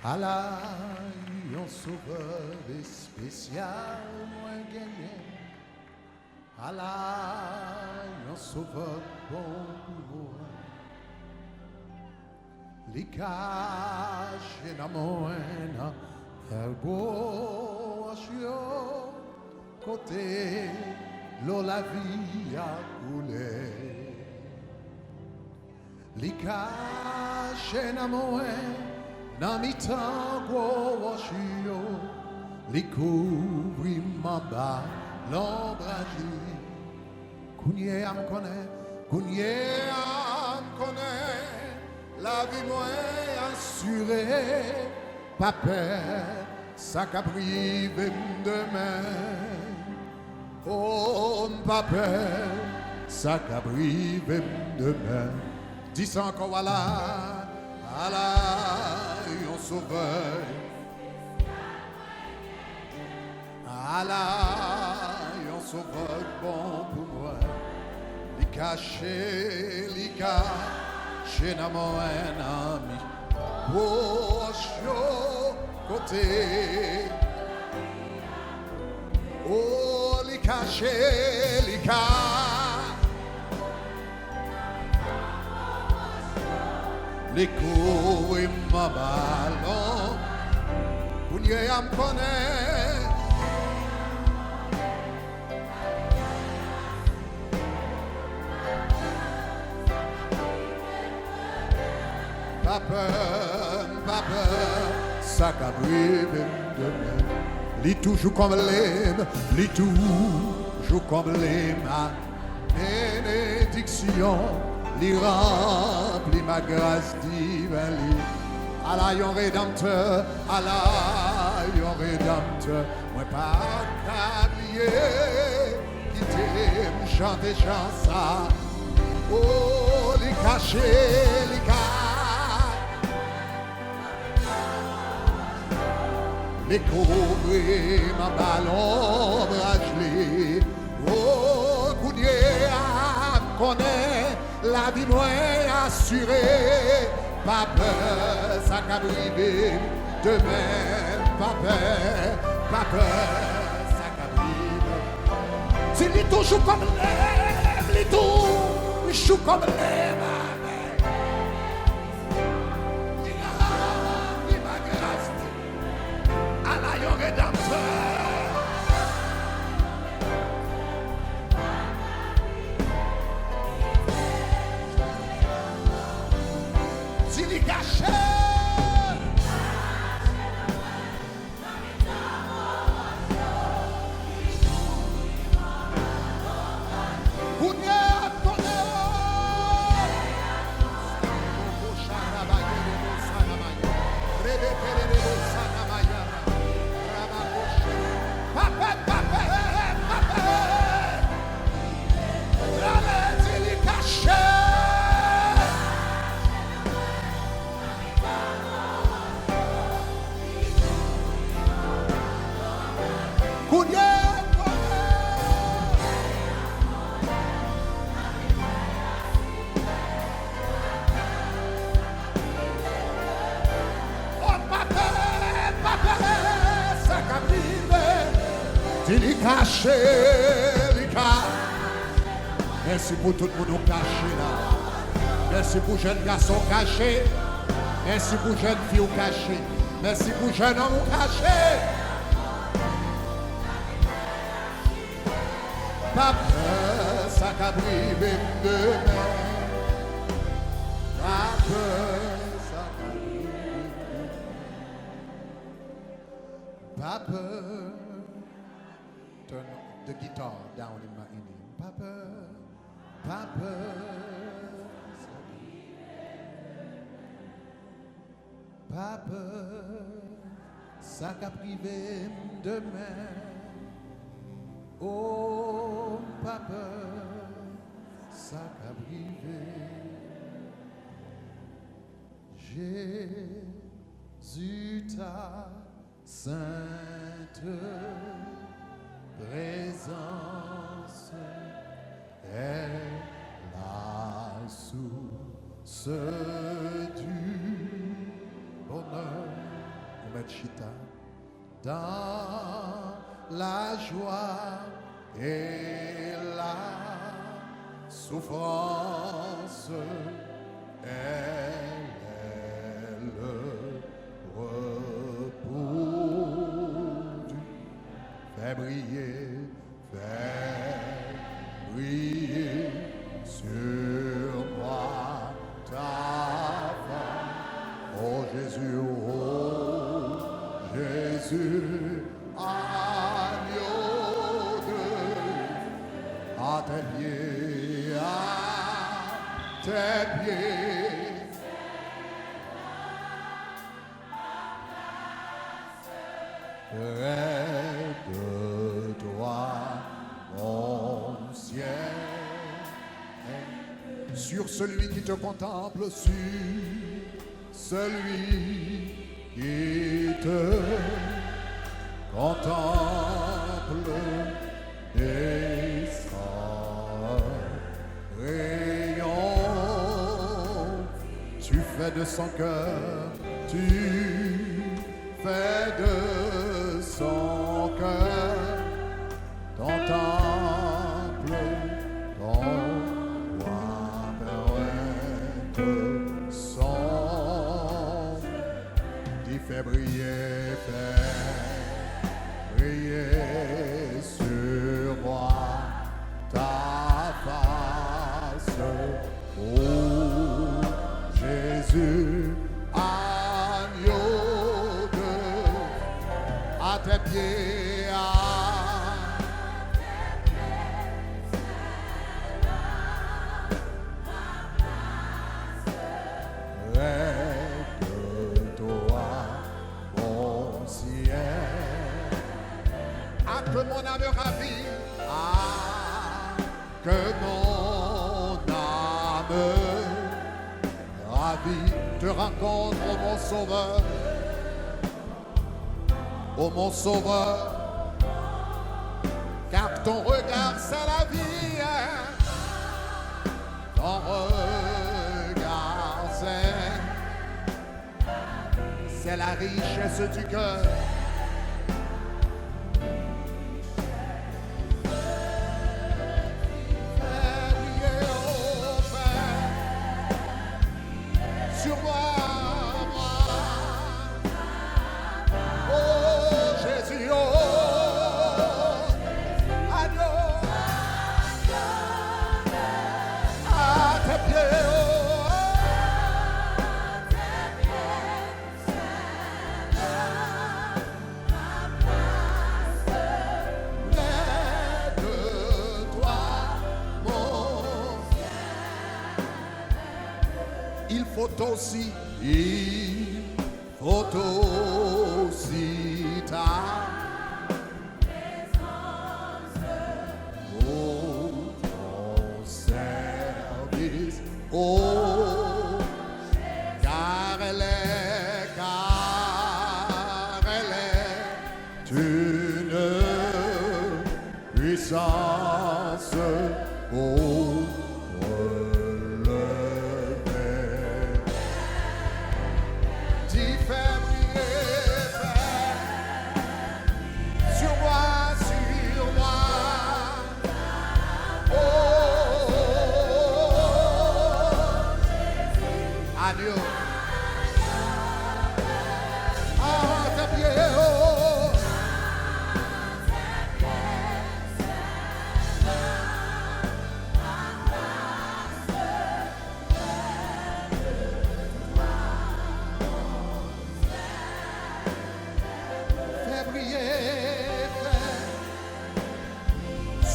Allah, un sauveur spécial, moi gagné. Allah, un sauveur bon pour moi. Li cache na moena, el beau asio, côté l'eau la vie a coulé. Li cache na moena, na mi tango asio, li couvri ma ba l'ombrage. Kounye am connaît, la vie moins assurée, pas peur, ça caprive demain. Oh, pas peur, ça caprive demain. Dis encore voilà, un sauveur. Allah, un sauveur bon pour moi. Li caché, na mon ami. Oh, côté. Oh, li caché, li courir ma ballon. Kounye am connaît. Pas peur, ça cabrive demain. Li toujours comme l'aime, li toujours comme l'aime. Ma bénédiction, li remplit ma grâce divine. Allah, yon rédempteur, moi pas qu'oublier, qui t'aime chanter chanson. Oh, li caché, li les couvrir ma ballon brâlée. Oh, Kounye connaît la vie moins assurée. Pas peur, ça qu'abrive demain. Pas peur, ça qu'abrive. C'est lui toujours comme l'aime, lui toujours comme l'aime. Caché, merci pour tout le monde caché là. Merci pour jeunes garçons cachés. Merci pour jeunes filles cachées. Merci pour jeunes hommes cachés. Pas peur, ça cabrive demain. Pas peur, ça cabrive. Pas peur. Turn the guitar down in my Indian. Papa, Papa, ça qu'a privé demain. Oh, Papa, ça qu'a privé. Jésus ta sainte du bonheur. Chita, dans la joie et la souffrance, elle est le repos du. Fais briller sur moi ta face, oh Jésus, oh Jésus, agneau de à tes pieds, près de toi, mon ciel, sur celui qui te contemple, sur celui qui te contemple descend, rayon, tu fais de son cœur, tu fais de son cœur ton temple, ton roi permettre son, dit fais briller sur moi ta face, oh Jésus, agneau de à tes pieds. Que mon âme ravie, que mon âme ravie te rencontre, oh mon sauveur, oh mon sauveur, car ton regard c'est la vie, ton regard c'est la richesse du cœur. Il faut aussi ta présence, oh, ton service, oh, car elle est une puissance, oh,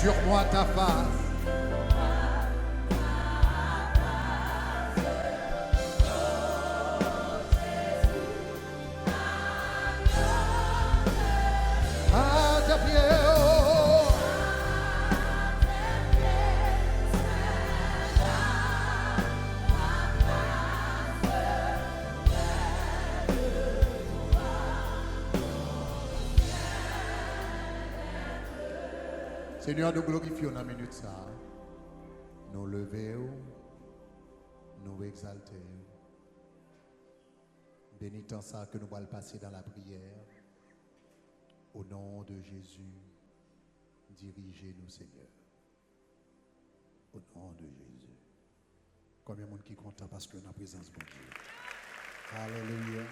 sur moi ta face. À tes pieds, oh. Seigneur, nous glorifions dans la minute ça. Nous levons nous exalter. Bénis tant ça que nous allons passer dans la prière. Au nom de Jésus, dirigez-nous, Seigneur. Au nom de Jésus. Combien de monde qui est content parce que la présence de Dieu. Alléluia.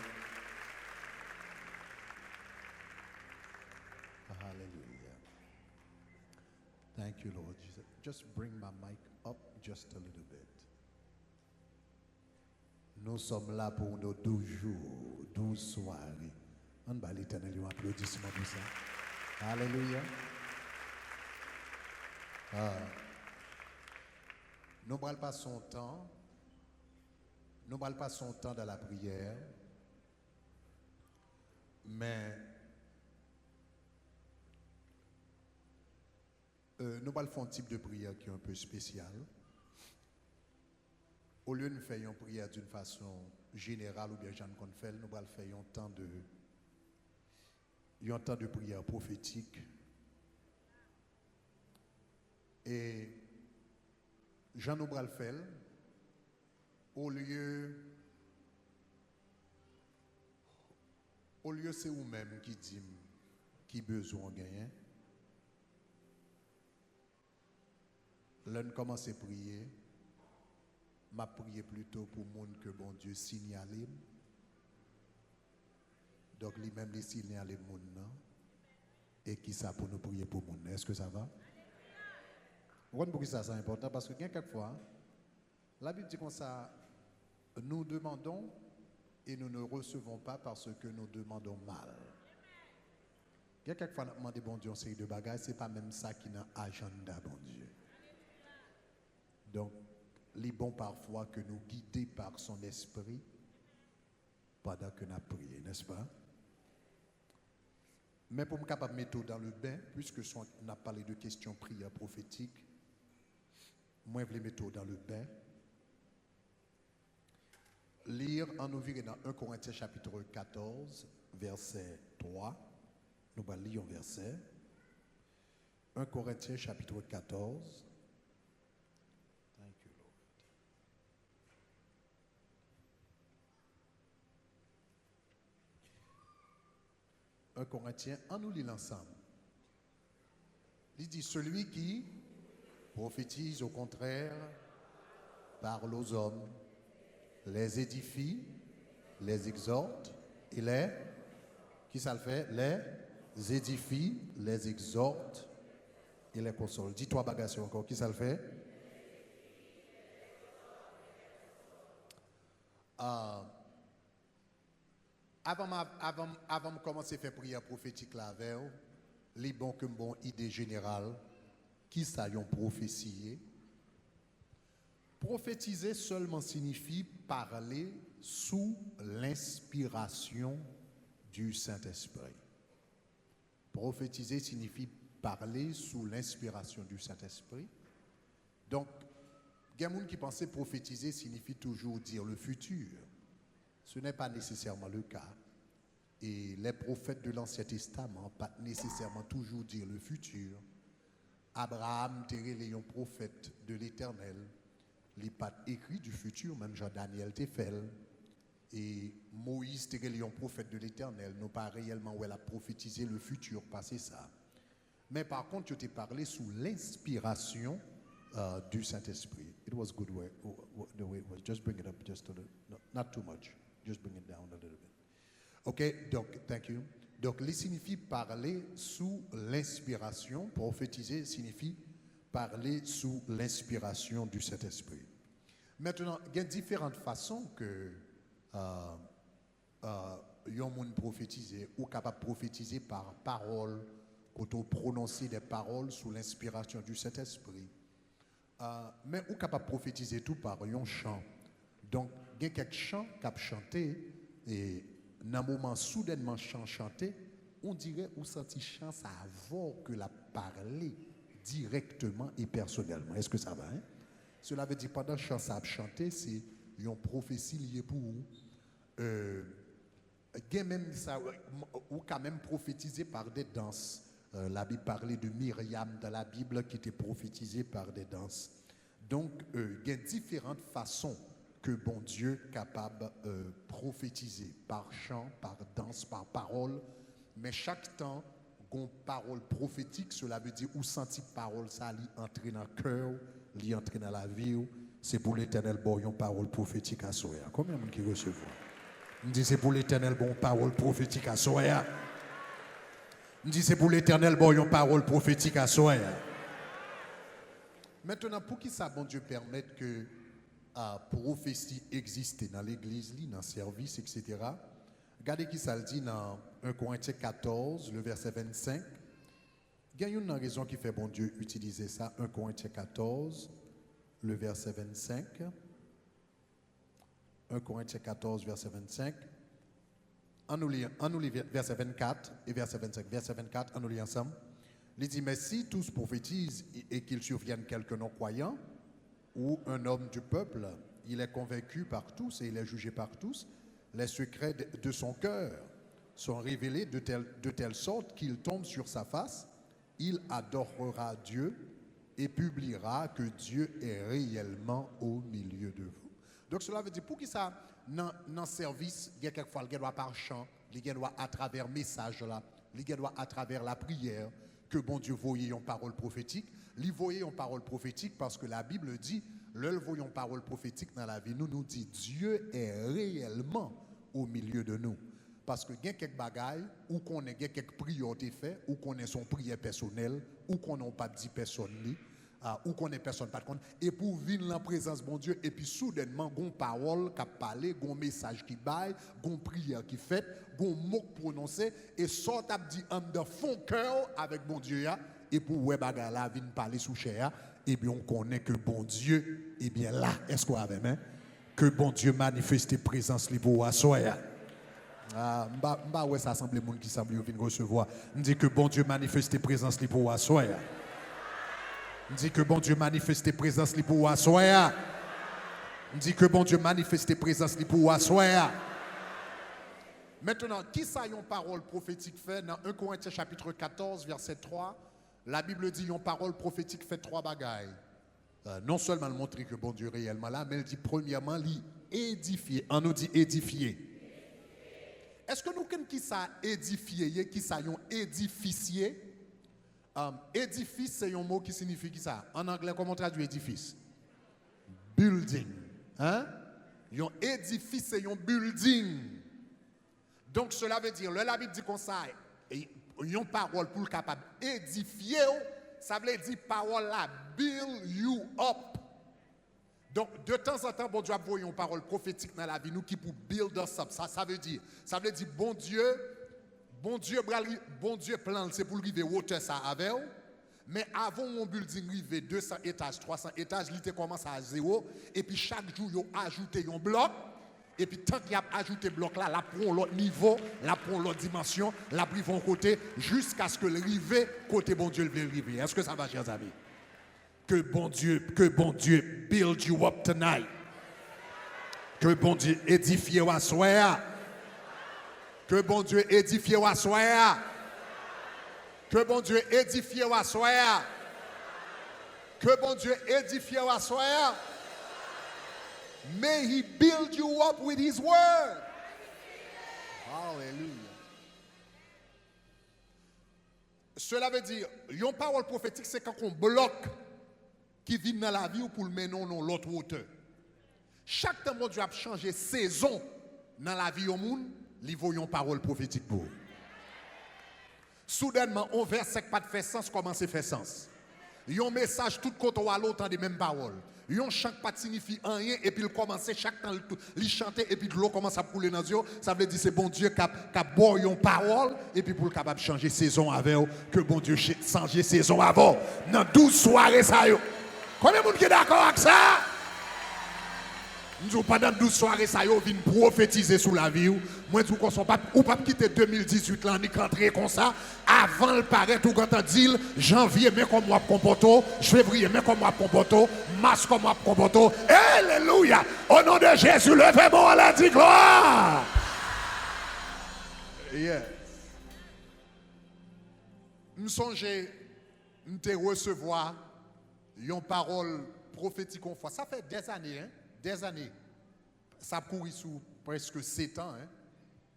Hallelujah. Thank you, Lord Jesus. Just bring my mic up just a little bit. Nous sommes là pour nos 12 jours, 12 soirées. On va l'Éternel un applaudissement pour ça. Alléluia. Nous ne pas son temps. Nous ne pas son temps dans la prière. Mais nous allons faire un type de prière qui est un peu spécial. Au lieu de faire une prière d'une façon générale ou bien Jean qu'on fait, nous allons faire un temps de prière prophétique. Et Jean nous allons faire au lieu c'est vous-même qui dit qui besoin gagner. Là, nous commençons à prier. Je prie plutôt pour le monde que bon Dieu signale. Donc, lui-même, il signale le monde. Et qui ça pour nous prier pour le monde? Est-ce que ça va? Vous comprenez pourquoi ça c'est important? Parce que quelquefois, la Bible dit comme ça, nous demandons et nous ne recevons pas parce que nous demandons mal. Quelquefois, nous demandons bon Dieu une série de bagages, ce n'est pas même ça qui est dans l'agenda, bon Dieu. Donc, il est bon parfois que nous guidons par son esprit pendant que nous prions, n'est-ce pas? Mais pour me capable de mettre dans le bain, puisque on a parlé de questions prières prophétiques, moi je vais mettre dans le bain. Lire en ouvrir dans 1 Corinthiens chapitre 14, verset 3. Nous allons lire un verset. 1 Corinthiens chapitre 14. Thank you, Lord. 1 Corinthiens, en nous lisant ensemble. Il dit, celui qui prophétise au contraire, parle aux hommes, les édifie, les exhorte, et qui ça le fait? Les édifie, les exhorte, et les console. Dis trois bagages encore, qui ça le fait? Avant de commencer à faire prière prophétique là avec vous, les bons que bon idée générale, qui ça y ont prophétié. Prophétiser seulement signifie parler sous l'inspiration du Saint-Esprit. Prophétiser signifie parler sous l'inspiration du Saint-Esprit. Donc, il y a des gens qui pensaient prophétiser signifie toujours dire le futur. Ce n'est pas nécessairement le cas. Et les prophètes de l'Ancien Testament, pas nécessairement toujours dire le futur. Abraham, était un prophète de l'Éternel. Il n'est pas écrit du futur, même Jean-Daniel Tefel. Et Moïse, était un prophète de l'Éternel. Nous pas réellement où elle a prophétisé le futur, passé ça. Mais par contre, je t'ai parlé sous l'inspiration du Saint-Esprit. It was good way, the way it was. Just bring it up just a little, not too much. Just bring it down a little bit. OK, donc, thank you. Donc, il signifie parler sous l'inspiration. Prophétiser signifie parler sous l'inspiration du Saint-Esprit. Maintenant, il y a différentes façons que yon moun prophétiser ou capable de prophétiser par parole, quand on prononce des paroles sous l'inspiration du Saint-Esprit. Mais ou capable de prophétiser tout par un chant. Donc, il y a quelques chants qui ont chanté et dans un moment soudainement chant chanté, on dirait ou senti chant ça avant que la parler directement et personnellement. Est-ce que ça va? Hein? Cela veut dire pendant que chant ça a chanté, c'est une prophétie liée pour vous. Même ça, ou quand même prophétisé par des danses. La Bible parlait de Myriam dans la Bible qui était prophétisée par des danses. Donc, il y a différentes façons que bon Dieu est capable de prophétiser par chant, par danse, par parole. Mais chaque temps, une parole prophétique, cela veut dire où sentir parole, ça lui entrer dans le cœur, lui entrer dans la vie. C'est pour l'Éternel, bon, une parole prophétique à soi. Combien de monde qui recevoir? Je dis c'est pour l'Éternel, bon, parole prophétique à soi. Je dis c'est pour l'Éternel, bon, une parole prophétique à soi. Maintenant, pour qui ça, bon Dieu, permette que la prophétie existe dans l'église, dans le service, etc. Regardez qui ça le dit dans 1 Corinthiens 14, le verset 25. Il y a une raison qui fait bon Dieu utiliser ça. 1 Corinthiens 14, le verset 25. 1 Corinthiens 14, verset 25. On nous lit verset 24 et verset 25. Verset 24, on nous lit ensemble. Il dit, mais si tous prophétisent et qu'il survienne quelques non-croyants, ou un homme du peuple, il est convaincu par tous et il est jugé par tous, les secrets de son cœur sont révélés de telle sorte qu'il tombe sur sa face, il adorera Dieu et publiera que Dieu est réellement au milieu de vous. Donc cela veut dire, pour qui ça, dans le service, il y a quelquefois, il doit par chant, il doit à travers message là, il doit à travers la prière, que bon Dieu voyait une parole prophétique. Il voyait une parole prophétique parce que la Bible dit, le voyons parole prophétique dans la vie, nous dit Dieu est réellement au milieu de nous. Parce que il y a quelques bagailles, ou qu'on ait quelques priorités faites, ou qu'on ait son prière personnelle, ou qu'on n'a pas dit personne, ou qu'on ait personne pas de compte. Et pour vivre la présence de bon Dieu, et puis soudainement, gon parole qui a parlé, gon message qui baille, gon prière qui fait, gon mot prononcé, et sort a dit en de fond cœur avec bon Dieu, et pour ouais bagarre là, vient parler sous chair, et bien on connaît que bon Dieu, et bien là, est-ce qu'on avait même, que bon Dieu manifeste présence libre pour assoya. Ouais, ça semble les gens qui semblent venir recevoir. On dit que bon Dieu manifeste présence libre pour assoya. On dit que bon Dieu manifeste présence libre pour assoya. On dit que bon Dieu manifeste présence libre pour assoya. Maintenant, qui ça y une parole prophétique fait dans 1 Corinthiens chapitre 14 verset 3, la Bible dit une parole prophétique fait trois bagailles. Non seulement montrer que bon Dieu est réellement là, mais elle dit premièrement édifier. On nous dit édifier. Est-ce que nous connaissons qui ça édifier, qui ça yon édificier? Édifice, c'est un mot qui signifie qui ça? En anglais, comment on traduit édifice? Building. Hein? Un édifice, c'est un building. Donc, cela veut dire, la Bible dit comme ça, une parole pour le capable d'édifier, ça veut dire parole là, build you up. Donc, de temps en temps, bon Dieu a envoyé une parole prophétique dans la vie, nous qui pour build us up. Ça veut dire, bon Dieu plan, c'est pour arriver hauteur ça avec. Mais avant mon building arrivé 200 étages, 300 étages, il commence à zéro. Et puis chaque jour, il a ajouté un bloc. Et puis tant qu'il a ajouté bloc là, la prend l'autre niveau, la prend l'autre dimension, la pris von côté, jusqu'à ce que le rive côté bon Dieu le veut arriver. Est-ce que ça va, chers amis? Que bon Dieu build you up tonight. Que bon Dieu édifie à soi. Que bon Dieu édifie à soi. Que bon Dieu édifie à soi. Que bon Dieu édifie à soi. May he build you up with his word. Hallelujah. Cela veut dire, une parole prophétique, c'est quand on bloque qui vit dans la vie ou pour le mener dans l'autre hauteur. Chaque temps, mon Dieu a changé saison dans la vie au monde, il faut une parole prophétique pour. Soudainement, on verset qui pas de fait sens commence à faire sens. Un message tout côté à l'autre des mêmes paroles. Un chant pas signifie rien et puis il commence chaque temps il chanter et puis l'eau commence à couler dans les yeux. Ça veut dire c'est bon Dieu qui a boire une parole et puis pour le capable changer saison avec que bon Dieu changer saison avant dans 12 soirées ça yo. Combien de monde qui est d'accord avec ça? Nous pendant 12 soirées ça yo vinn prophétiser sur la vie moi tout qu'on sont pas ou pas quitter 2018 là ni rentrer comme ça avant le paraître tout quand dit janvier mais comme moi comporto février mais comme moi comporto mars comme moi comporto alléluia au nom de Jésus levez-moi à la dit gloire. Yes. Nous songeons nous recevoir une parole prophétique une fois ça fait des années hein des années Ça a couru sous presque 7 ans. Hein?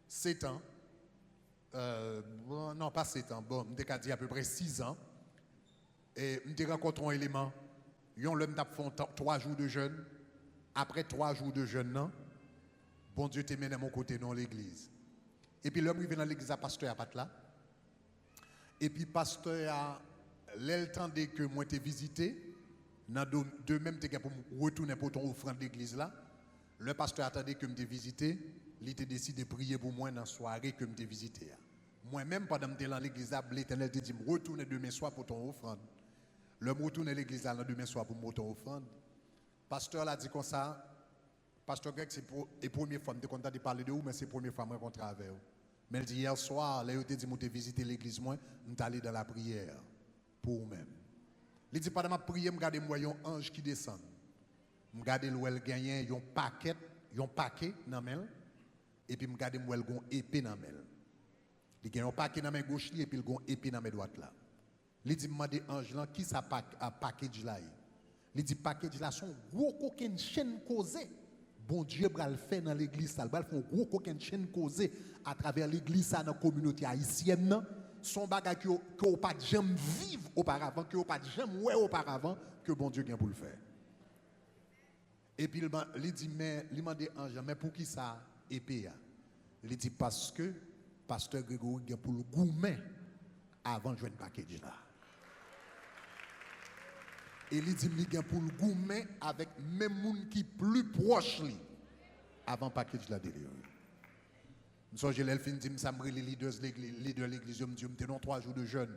7 ans. Non, pas 7 ans. Bon, je t'ai dit à peu près 6 ans. Et je rencontré un élément. Yon l'homme t'a fait 3 jours de jeûne. Après 3 jours de jeûne, non, bon Dieu te mène à mon côté dans l'église. Et puis l'homme vient dans l'église à pasteur à pas là. Et puis pasteur a l'entendait que moi t'ai visité. Dans de même t'es pour retourner pour ton offrande de l'église là. Le pasteur attendait que me t'ai visité. Il était décidé de prier pour moi dans la soirée que me t'ai visité. Moi-même pendant que j'étais dans l'église là, l'Éternel te dit retourner demain soir pour ton offrande. Le retourne à l'église là demain soir pour mon offrande. Pasteur l'a dit comme ça. Pasteur Greg, c'est pour la première fois, je suis content de parler de vous, mais c'est la première fois que je rencontre avec vous. Mais il dit hier soir, là, il dit que je visiter l'église, moi, je suis allé dans la prière pour vous-même. Il dit pendant ma prière, je regarde moi un ange qui descend. Je regarde où elle gagne un paquet dans la main, et puis je regarde où elle a une épée dans la main. Il gagne un paquet dans la main gauche, et puis il a une épée dans la main droite. Là. Il dit, je demande ange là, qui ça package là? Il dit, package là, son gros coquin chaîne causée. Bon Dieu va le faire dans l'église, il va faire un gros coquin chaîne causée à travers l'église, dans la communauté haïtienne. Son bagage que vous pas jamais vivre auparavant, que vous pas jamais ouais auparavant, que bon Dieu vient pour le faire. Et puis il dit, mais il m'a dit, mais pour qui ça épée? Il dit, parce que pasteur Grégory vient pour le gourmet avant de jouer un package là. Et il dit, il vient pour le gourmet avec même monde qui plus proche lui avant le package là derrière. Je suis allé fin dit, ça me les leaders de l'église, je me dis, je 3 jours de jeûne.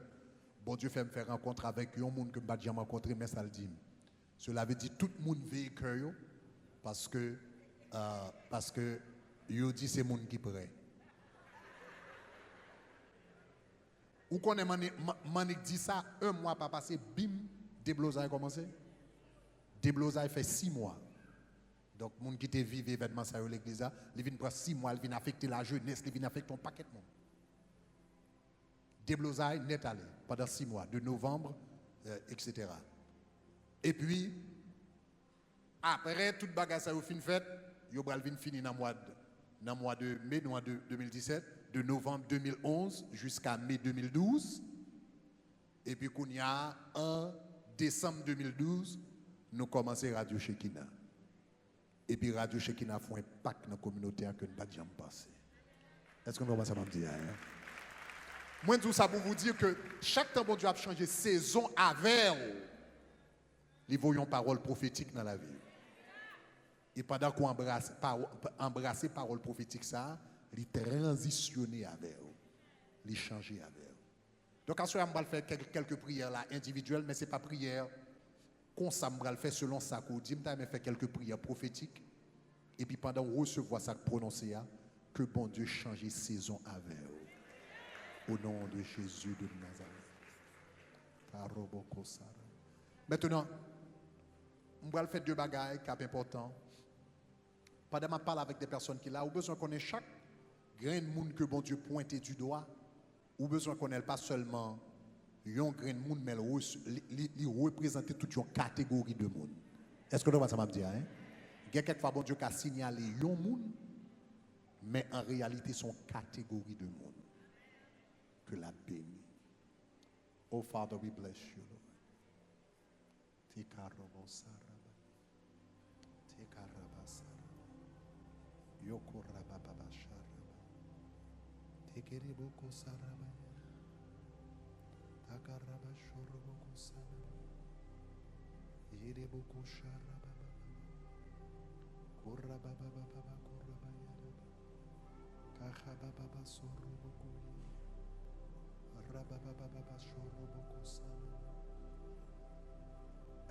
Bon Dieu fait me faire rencontre avec un monde que je n'ai jamais rencontré, mais ça le dit. Cela veut dire tout le monde veut cœur parce que il dit c'est le monde qui prêt. Ou qu'on est Manik dit ça, un mois pas passé, bim, déblosaille a commencé. Déblosaille fait 6 mois. Donc, les gens qui te vivent l'événement ça à l'église, ils viennent prendre 6 mois, ils viennent affecter la jeunesse, ils viennent affecter un paquet de monde. Déblosaille net allé pendant 6 mois, de novembre, etc. Et puis, après, toute bagage ça a fin fait, il va finir dans le mois de mai 2017, de novembre 2011 jusqu'à mai 2012. Et puis, qu'on y a en décembre 2012, nous commençons Radio Shekinah. Et puis Radio Shekinah fait un impact dans la communauté que nous ne pouvons jamais passer. Est-ce que vous commencez à me dire? Moi, je dis ça pour vous dire que chaque temps que Dieu a changé saison avec nous voyons parole prophétique dans la vie. Et pendant qu'on embrasse parole prophétique, ça, il transitionner avec vous, il changer avec vous. Donc, en ce moment, on va faire quelques prières là, individuelles, mais ce n'est pas prière. Qu'on ça va le faire selon ça qu'on dit, mais faire quelques prières prophétiques. Et puis pendant qu'on recevoir ça prononcé, que bon Dieu change saison avec vous. Au nom de Jésus de Nazareth. Maintenant, on va faire 2 bagailles qui sont importants. Pendant que je parle avec des personnes qui sont là, on a besoin de connaître chaque grain de monde que bon Dieu pointe du doigt. On a besoin de connaître pas seulement un grain de monde, mais il représente toute une catégorie de monde. Est-ce que vous ça m'a dit? Il y a quelquefois, bon Dieu, qui a signalé un monde, mais en réalité, son catégorie de monde. Que la béni. Oh Father, we bless you, Lord.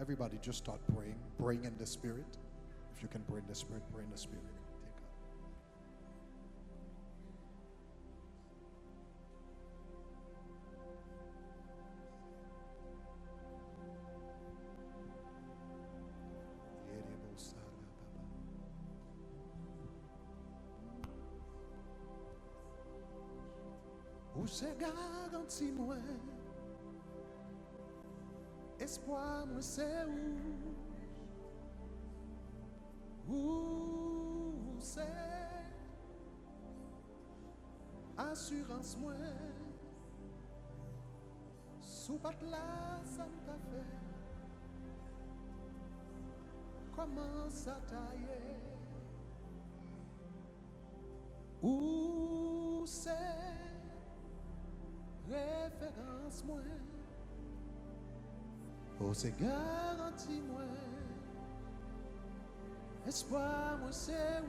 Everybody just start praying in the spirit. If you can pray in the spirit, pray in the spirit. Où c'est garanti moi, espoir moi c'est où c'est assurance moi sous pat là ça t'a fait comment ça taille où c'est référence moi oh c'est garanti moi espoir moi c'est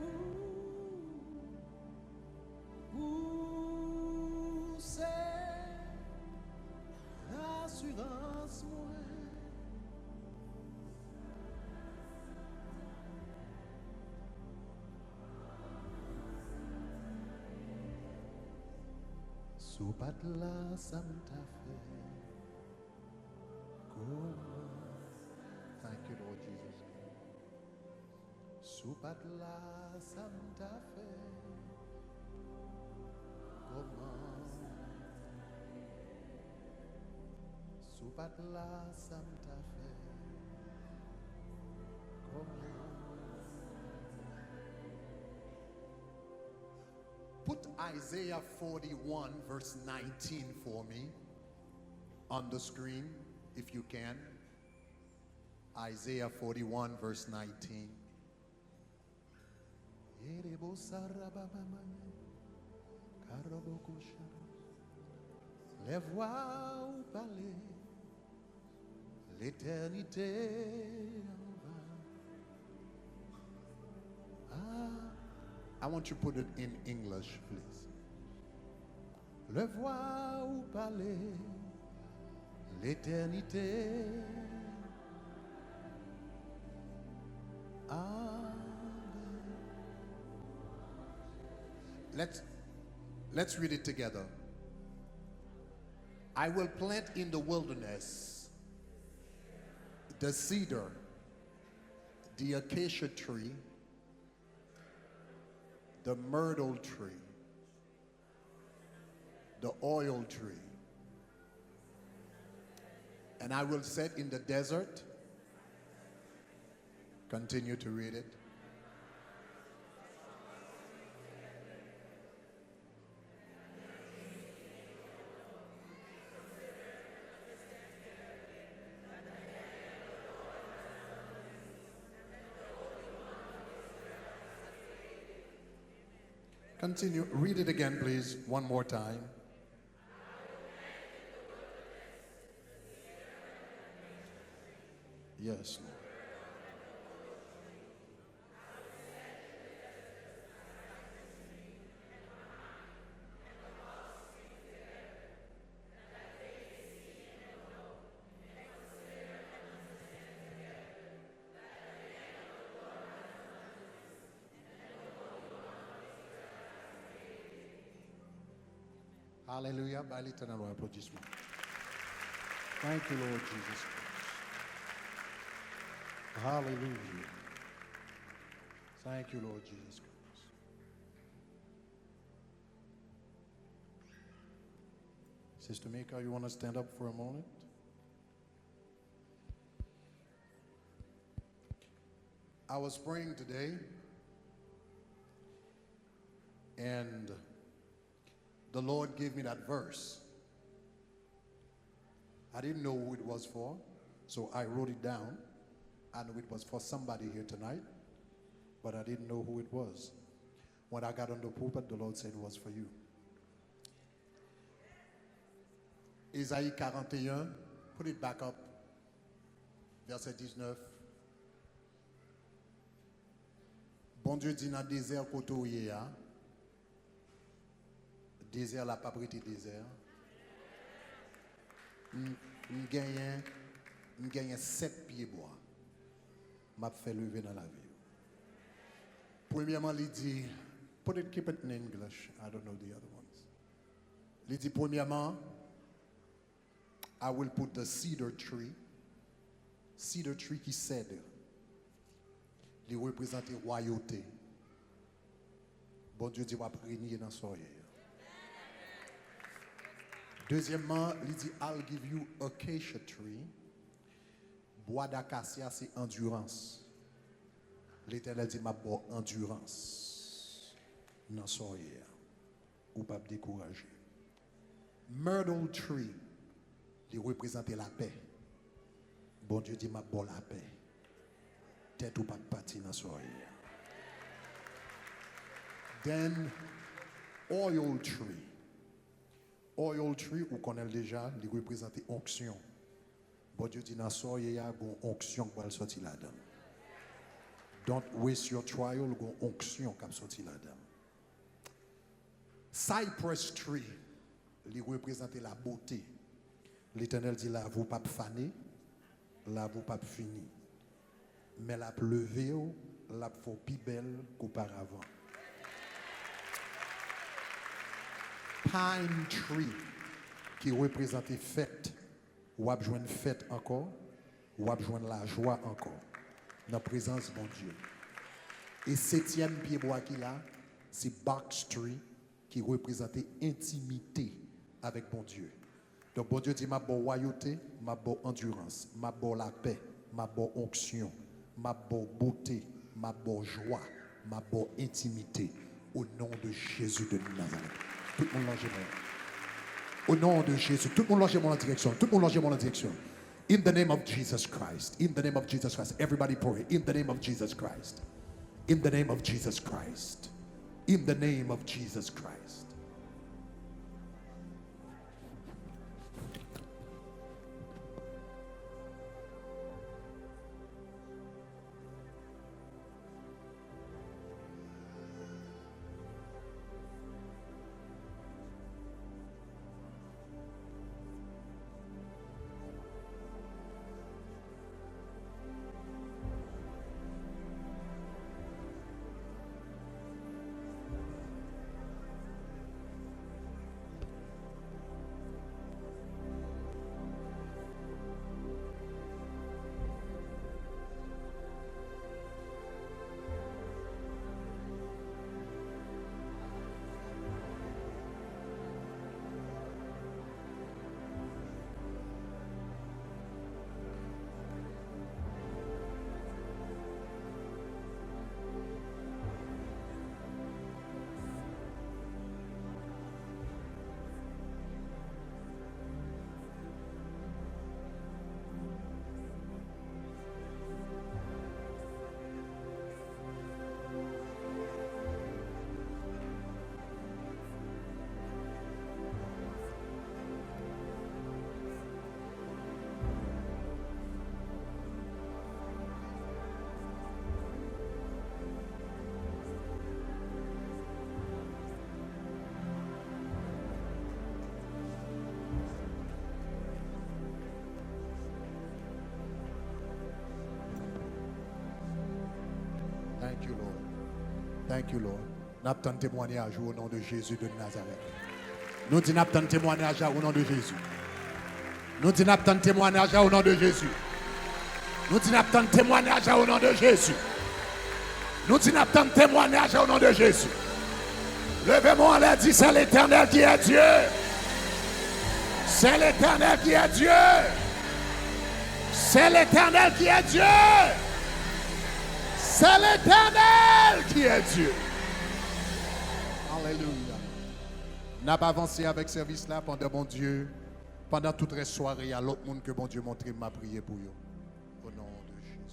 où c'est l'assurance moi sous pat là ça t'a fait comment thank you Lord Jesus sous pat là ça t'a fait comment sous pat là ça t'a fait comment put Isaiah 41 verse 19 for me on the screen if you can. Isaiah 41 verse 19. Les voix ou parler, l'éternité en va. I want you to put it in English, please. Le voix ou parler, l'éternité en va. Let's read it together. I will plant in the wilderness the cedar, the acacia tree, the myrtle tree, the oil tree. And I will set in the desert. Continue to read it. Continue. Read it again, please, one more time. Yes, Lord. Hallelujah. By l'éternel applaudissement. Thank you, Lord Jesus Christ. Hallelujah. Thank you, Lord Jesus Christ. Sister Mika, you want to stand up for a moment? I was praying today, and the Lord gave me that verse. I didn't know who it was for, so I wrote it down. I knew it was for somebody here tonight, but I didn't know who it was. When I got on the pulpit, the Lord said it was for you. Isaïe 41, put it back up, verset 19. Bon Dieu dit dans le désert côté a. Désert la pas prêté désert. M'gagne 7 pieds bois. M'a fait lever dans la vie. Premièrement, il dit, keep it in English. I don't know the other ones. Il dit premièrement, I will put the cedar tree qui cède. Il représente royauté. Bon Dieu dit va régner dans son soleil. Deuxièmement, il dit I'll give you acacia tree. Bois d'acacia c'est endurance. L'Éternel dit m'a bon endurance. dans son hier. Ou pas décourager. Myrtle tree, il représente la paix. Bon Dieu dit, ma bonne la paix. Tête ou pas parti dans son hier. Then, oil tree. Oil tree, ou connaît déjà, il représente onction. Bon Dieu dit, dans son hier, il y a une onction qui va sortir là-dedans. Don't waste your trial, il y a une onction qui va sortir là-dedans. Cypress tree, il représente la beauté. L'Éternel dit là, vous pas faner, là vous pas fini. Mais la pleuvé, la faut plus belle qu'auparavant. Pine tree, qui représente fête, ou a besoin de fête encore, ou a besoin de la joie encore, dans la présence de mon Dieu. Et septième pied bois qui là, c'est box tree, qui représente intimité avec mon Dieu. Donc, bon Dieu dit, ma bonne royauté, ma bonne endurance, ma bonne la paix, ma bonne onction, ma bonne beauté, ma bonne joie, ma bonne intimité, au nom de Jésus de Nazareth. Tout le monde lâchez moi. Au nom de Jésus, tout le monde lâchez moi en direction. Tout le monde lâchez moi en direction. In the name of Jesus Christ. In the name of Jesus Christ. Everybody pray. In the name of Jesus Christ. In the name of Jesus Christ. In the name of Jesus Christ. Thank you, Lord. Thank you, Lord. Nous avons un témoignage au nom de Jésus de Nazareth. Nous disons un témoignage au nom de Jésus. Nous disons un témoignage au nom de Jésus. Nous disons un témoignage au nom de Jésus. Nous disons un témoignage au nom de Jésus. Levez-moi là, dit c'est l'Éternel qui est Dieu. C'est l'Éternel qui est Dieu. C'est l'Éternel qui est Dieu. C'est l'Éternel qui est Dieu. Alléluia. N'a pas avancé avec ce service là pendant mon Dieu. Pendant toute la soirée, il y a l'autre monde que mon Dieu montre m'a prié pour eux. Au nom de Jésus.